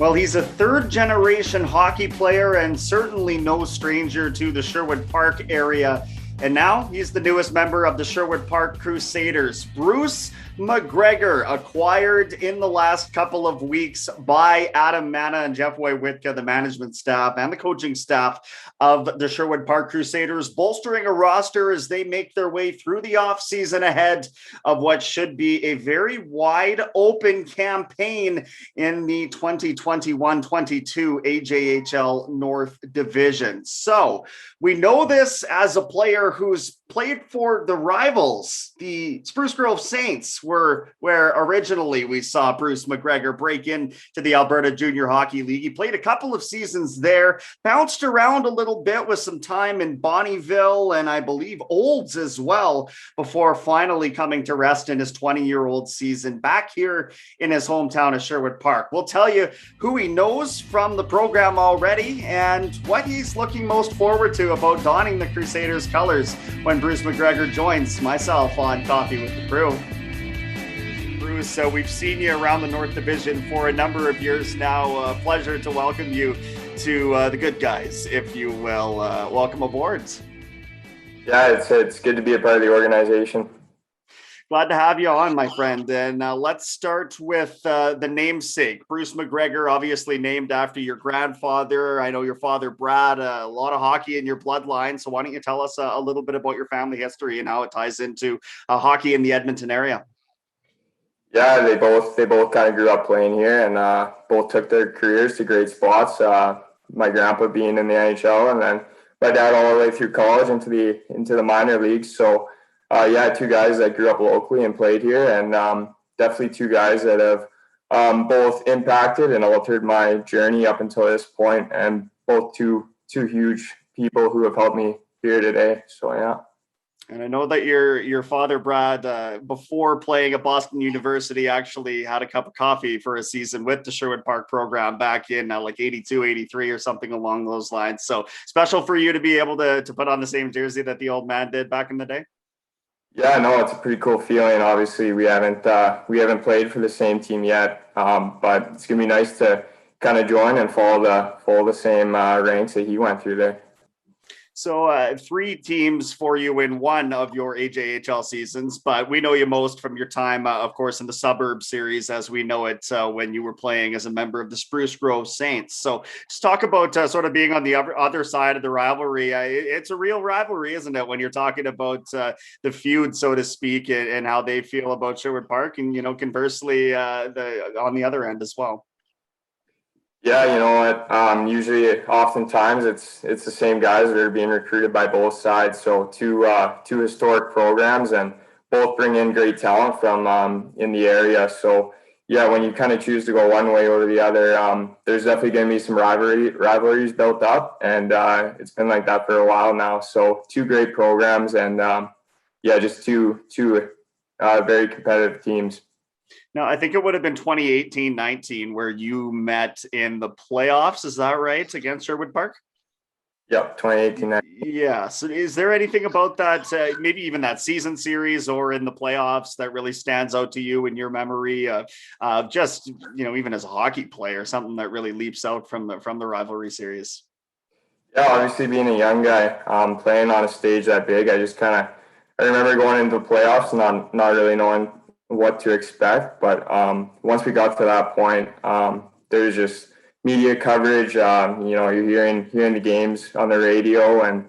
Well, he's a third-generation hockey player and certainly no stranger to the Sherwood Park area. And now he's the newest member of the Sherwood Park Crusaders. Bruce MacGregor, acquired in the last couple of weeks by Adam Mana and Jeff Wojtke, the management staff and the coaching staff of the Sherwood Park Crusaders, bolstering a roster as they make their way through the offseason ahead of what should be a very wide open campaign in the 2021-22 AJHL North Division. So we know this as a player who's played for the rivals. The Spruce Grove Saints were where originally we saw Bruce MacGregor break into the Alberta Junior Hockey League. He played a couple of seasons there, bounced around a little bit with some time in Bonnyville and I believe Olds as well, before finally coming to rest in his 20-year-old season back here in his hometown of Sherwood Park. We'll tell you who he knows from the program already and what he's looking most forward to about donning the Crusaders colors when Bruce MacGregor joins myself on Coffee with the Crew. Bruce, so we've seen you around the North Division for a number of years now. Pleasure to welcome you to the good guys, if you will. Welcome aboard. Yeah, it's good to be a part of the organization. Glad to have you on, my friend. And let's start with the namesake. Bruce MacGregor, obviously named after your grandfather. I know your father, Brad, a lot of hockey in your bloodline. So why don't you tell us a little bit about your family history and how it ties into hockey in the Edmonton area? Yeah, they both kind of grew up playing here and both took their careers to great spots. My grandpa being in the NHL and then my dad all the way through college into the minor leagues. So two guys that grew up locally and played here, and definitely two guys that have both impacted and altered my journey up until this point, and both two huge people who have helped me here today. So yeah. And I know that your father, Brad, before playing at Boston University, actually had a cup of coffee for a season with the Sherwood Park program back in like 82, 83 or something along those lines. So special for you to be able to put on the same jersey that the old man did back in the day. Yeah, no, it's a pretty cool feeling. Obviously, we haven't played for the same team yet, but it's gonna be nice to kind of join and follow the same ranks that he went through there. So three teams for you in one of your AJHL seasons, but we know you most from your time, of course, in the Suburb Series, as we know it, when you were playing as a member of the Spruce Grove Saints. So just talk about sort of being on the other side of the rivalry. It's a real rivalry, isn't it, when you're talking about the feud, so to speak, and how they feel about Sherwood Park, and, conversely, on the other end as well. Yeah, you know what? Usually, oftentimes, it's the same guys that are being recruited by both sides. So two historic programs, and both bring in great talent from in the area. So yeah, when you kind of choose to go one way or the other, there's definitely going to be some rivalries built up, and it's been like that for a while now. So two great programs, and just two very competitive teams. Now, I think it would have been 2018-19 where you met in the playoffs. Is that right? Against Sherwood Park? Yep, 2018. Yeah. So is there anything about that, maybe even that season series or in the playoffs, that really stands out to you in your memory of just, even as a hockey player, something that really leaps out from the rivalry series? Yeah, obviously being a young guy, playing on a stage that big, I remember going into the playoffs and not really knowing what to expect, but once we got to that point, there's just media coverage. You're hearing the games on the radio, and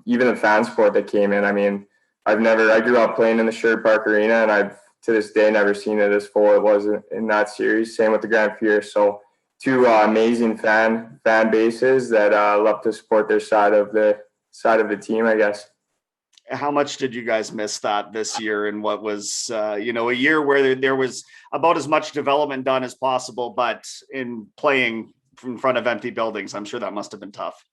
even the fan support that came in. I mean, I grew up playing in the Sherwood Park Arena, and I've to this day never seen it as full it was in that series. Same with the Grand Prix. So two amazing fan bases that love to support their side of the team, I guess. How much did you guys miss that this year, and what was a year where there was about as much development done as possible, but in playing in front of empty buildings? I'm sure that must have been tough.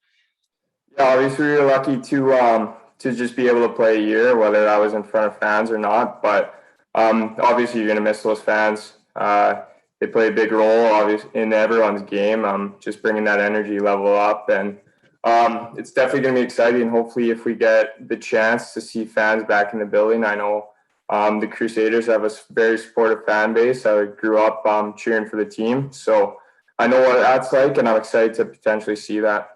Yeah, obviously we were lucky to just be able to play a year, whether that was in front of fans or not, but obviously you're going to miss those fans. They play a big role obviously in everyone's game, just bringing that energy level up, and it's definitely going to be exciting. Hopefully, if we get the chance to see fans back in the building. I know the Crusaders have a very supportive fan base. I grew up cheering for the team. So I know what that's like, and I'm excited to potentially see that.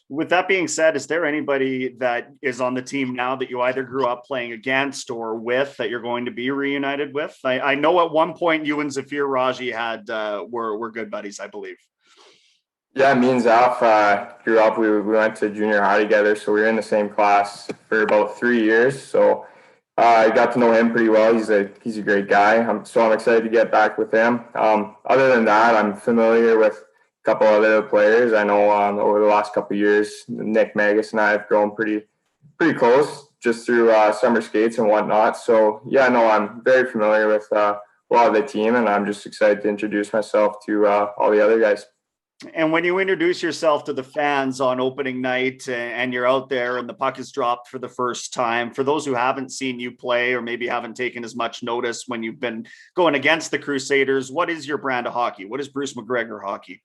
With that being said, is there anybody that is on the team now that you either grew up playing against or with that you're going to be reunited with? I know at one point you and Zafir Raji had were good buddies, I believe. Yeah, me and Zaf grew up. We went to junior high together, so we were in the same class for about 3 years. So I got to know him pretty well. He's a great guy. I'm excited to get back with him. Other than that, I'm familiar with a couple other players. I know over the last couple of years, Nick Magus and I have grown pretty close just through summer skates and whatnot. So yeah, no, I'm very familiar with a lot of the team, and I'm just excited to introduce myself to all the other guys. And when you introduce yourself to the fans on opening night and you're out there and the puck is dropped for the first time, for those who haven't seen you play or maybe haven't taken as much notice when you've been going against the Crusaders, what is your brand of hockey? What is Bruce MacGregor hockey?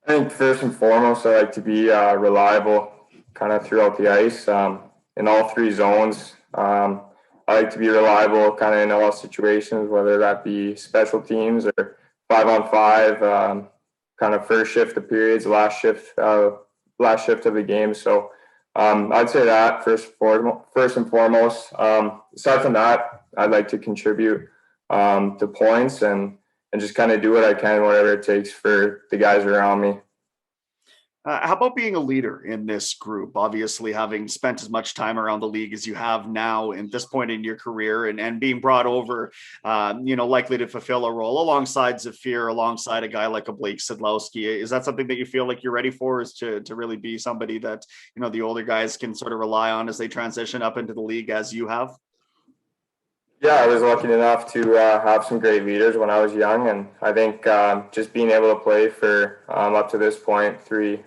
I think first and foremost, I like to be reliable kind of throughout the ice in all three zones. I like to be reliable kind of in all situations, whether that be special teams or 5-on-5, kind of first shift of periods, last shift of the game. So I'd say that first and foremost. Aside from that, I'd like to contribute to points and just kind of do what I can, whatever it takes for the guys around me. How about being a leader in this group? Obviously, having spent as much time around the league as you have now at this point in your career and being brought over, likely to fulfill a role alongside Zafir, alongside a guy like a Blake Sidlowski. Is that something that you feel like you're ready for, is to really be somebody that, the older guys can sort of rely on as they transition up into the league as you have? Yeah, I was lucky enough to have some great leaders when I was young, and I think just being able to play for up to this point, three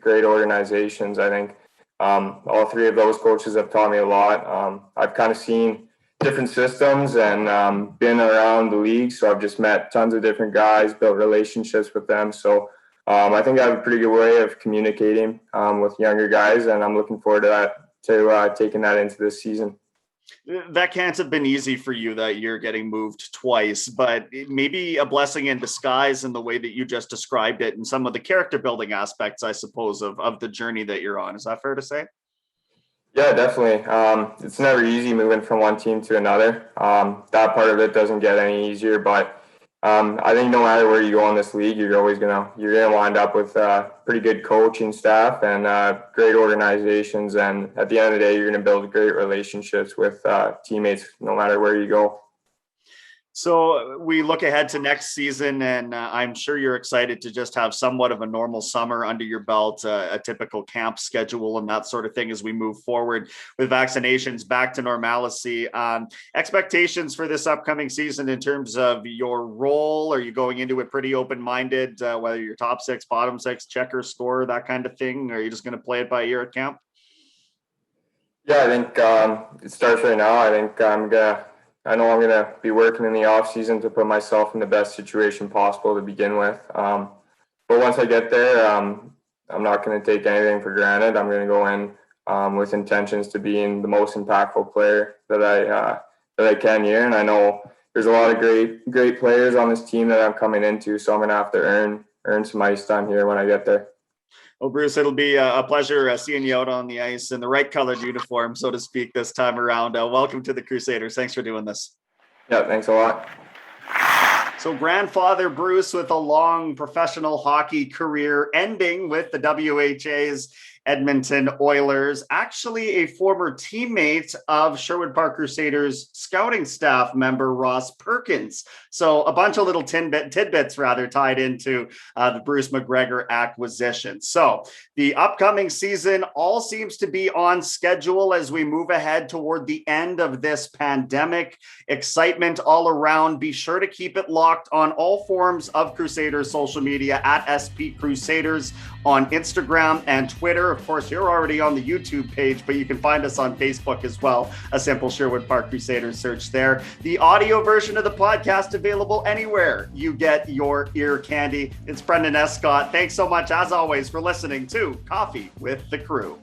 great organizations. I think all three of those coaches have taught me a lot. I've kind of seen different systems and been around the league, so I've just met tons of different guys, built relationships with them. So I think I have a pretty good way of communicating with younger guys, and I'm looking forward to taking that into this season. That can't have been easy for you that you're getting moved twice, but maybe a blessing in disguise in the way that you just described it and some of the character building aspects, I suppose, of the journey that you're on. Is that fair to say? Yeah, definitely. It's never easy moving from one team to another. That part of it doesn't get any easier, but I think no matter where you go in this league, you're gonna wind up with pretty good coaching staff and great organizations. And at the end of the day, you're gonna build great relationships with teammates no matter where you go. So we look ahead to next season, and I'm sure you're excited to just have somewhat of a normal summer under your belt, a typical camp schedule and that sort of thing as we move forward with vaccinations back to normalcy. Expectations for this upcoming season in terms of your role? Are you going into it pretty open-minded, whether you're top six, bottom six, checker, scorer, that kind of thing? Or are you just going to play it by ear at camp? Yeah, I think it starts right now. I know I'm going to be working in the off season to put myself in the best situation possible to begin with. But once I get there, I'm not going to take anything for granted. I'm going to go in with intentions to being the most impactful player that I can here. And I know there's a lot of great players on this team that I'm coming into, so I'm going to have to earn some ice time here when I get there. Well, Bruce, it'll be a pleasure seeing you out on the ice in the right colored uniform, so to speak, this time around. Welcome to the Crusaders. Thanks for doing this. Yeah, thanks a lot. So grandfather Bruce with a long professional hockey career ending with the WHA's Edmonton Oilers, actually a former teammate of Sherwood Park Crusaders scouting staff member Ross Perkins. So a bunch of little tidbits tied into the Bruce MacGregor acquisition. So the upcoming season all seems to be on schedule as we move ahead toward the end of this pandemic. Excitement all around. Be sure to keep it locked on all forms of Crusaders social media at SP Crusaders on Instagram and Twitter. Of course, you're already on the YouTube page, but you can find us on Facebook as well. A simple Sherwood Park Crusaders search there. The audio version of the podcast available anywhere you get your ear candy. It's Brenden Escott. Thanks so much, as always, for listening to Coffee with the Crew.